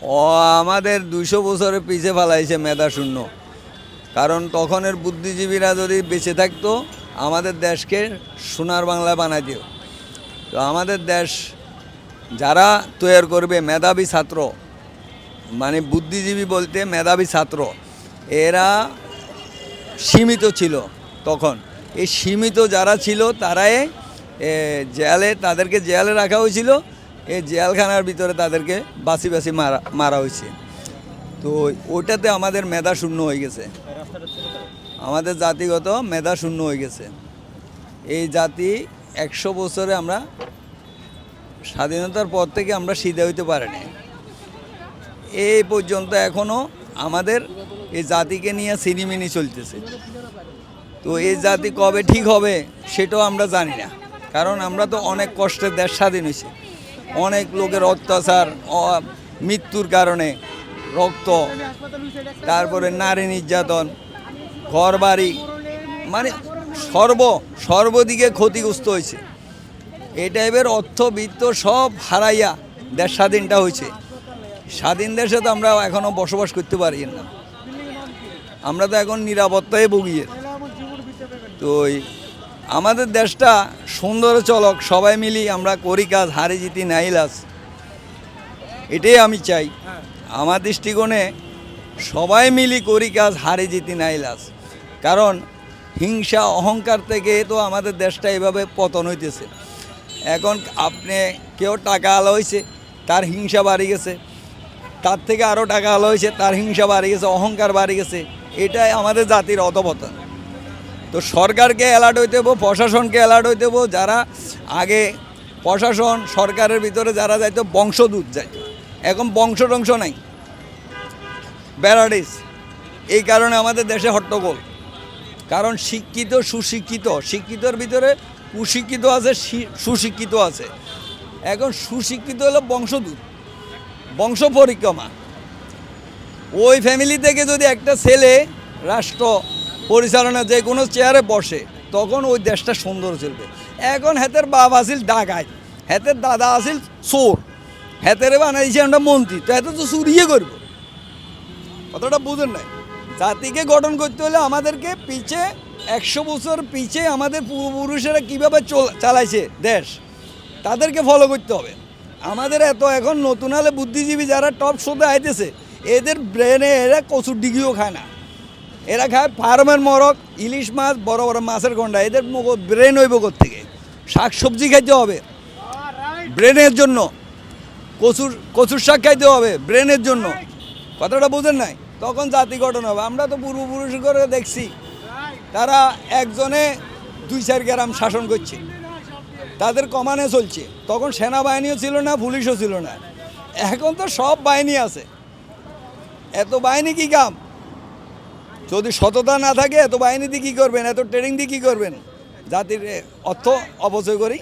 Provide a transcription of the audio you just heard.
ও আমাদের 200 বছরের পিছে ফেলাইছে মেধা শূন্য। কারণ তখনের বুদ্ধিজীবীরা যদি বেঁচে থাকতো আমাদের দেশকে সোনার বাংলায় বানাই দিও। তো আমাদের দেশ যারা তৈরি করবে মেধাবী ছাত্র, মানে বুদ্ধিজীবী বলতে মেধাবী ছাত্র, এরা সীমিত ছিল তখন। এই সীমিত যারা ছিল তারাই তাদেরকে জেলে রাখা হয়েছিল। এই জেলখানার ভিতরে তাদেরকে বাছি বাছি মারা হয়েছে। তো ওইটাতে আমাদের মেধা শূন্য হয়ে গেছে, আমাদের জাতিগত মেধা শূন্য হয়ে গেছে। এই জাতি 100 বছরে আমরা স্বাধীনতার পর থেকে আমরা সিধা হইতে পারিনি। এই পর্যন্ত এখনও আমাদের এই জাতিকে নিয়ে সিনিমিনি চলতেছে। তো এই জাতি কবে ঠিক হবে সেটাও আমরা জানি না, কারণ আমরা তো অনেক কষ্টে দেশ স্বাধীন হয়েছি। অনেক লোকের অত্যাচার, মৃত্যুর কারণে রক্ত, তারপরে নারী নির্যাতন, ঘরবাড়ি, মানে সর্বদিকে ক্ষতিগ্রস্ত হয়েছে। এই টাইপের অর্থবিত্ত সব হারাইয়া দেশ স্বাধীনটা হয়েছে। স্বাধীন দেশে তো আমরা এখনও বসবাস করতে পারি না, আমরা তো এখন নিরাপত্তায় ভুগিয়ে। তো আমাদের দেশটা সুন্দর চলক, সবাই মিলি আমরা করি কাজ, হারে জিতি নাই লাস, এটাই আমি চাই। আমার দৃষ্টিকোণে সবাই মিলি করি কাজ, হারে জিতি নাই লাস। কারণ হিংসা অহংকার থেকে তো আমাদের দেশটা এভাবে পতন হইতেছে। এখন আপনি কেউ টাকা আলো হয়েছে, তার হিংসা বাড়ি গেছে, তার থেকে আরও টাকা আলো হয়েছে, তার হিংসা বাড়ি গেছে, অহংকার বাড়ি গেছে। এটাই আমাদের জাতির অধপতন। তো সরকারকে অ্যালার্ট হইতে হবো, প্রশাসনকে অ্যালার্ট হইতে হবো। যারা আগে প্রশাসন সরকারের ভিতরে যারা যাইতো বংশদূত যাইতো, এখন বংশ নাই, ব্যারাডিস। এই কারণে আমাদের দেশে হট্টগোল। কারণ শিক্ষিত শিক্ষিতর ভিতরে কুশিক্ষিত আছে, সুশিক্ষিত আছে। এখন সুশিক্ষিত হলো বংশদূত, বংশ পরিক্রমা। ওই ফ্যামিলি থেকে যদি একটা ছেলে রাষ্ট্র পরিচালনা যে কোনো চেয়ারে বসে, তখন ওই দেশটা সুন্দর চলবে। এখন হেতের বাপ আসিল ডাকাত, হেতের দাদা আসিল চোর, হেতেরে বানাইছে আমরা মন্ত্রী, তো এত তো চুরিয়ে করবো। কথাটা বুঝেন নাই? জাতিকে গঠন করতে হলে আমাদেরকে পিছে 100 বছর পিছে আমাদের পূর্বপুরুষেরা কীভাবে চালাইছে দেশ, তাদেরকে ফলো করতে হবে। আমাদের এত এখন নতুন হলে বুদ্ধিজীবী যারা টপ শোতে আইতেছে, এদের ব্রেনে এরা কচুর ডিগিও খায় না, এরা খায় ফার্মের মরক, ইলিশ মাছ, বড় বড় মাছের গন্ডা। এদের ব্রেন হইব থেকে শাক সবজি খাইতে হবে ব্রেনের জন্য, কচুর শাক খাইতে হবে ব্রেনের জন্য। কথাটা বুঝেন নাই? তখন জাতি গঠন হবে। আমরা তো পূর্বপুরুষ করে দেখছি, তারা একজনে 2-4 গ্রাম শাসন করছে, তাদের কমানে চলছে। তখন সেনাবাহিনীও ছিল না, পুলিশও ছিল না। এখন তো সব বাহিনী আছে। এত বাহিনী কি কাম? যদি সততা না থাকে এত বাহিনী দিয়ে কী করবেন, এত ট্রেনিং দিয়ে কী করবেন? জাতির অর্থ অপচয় করি।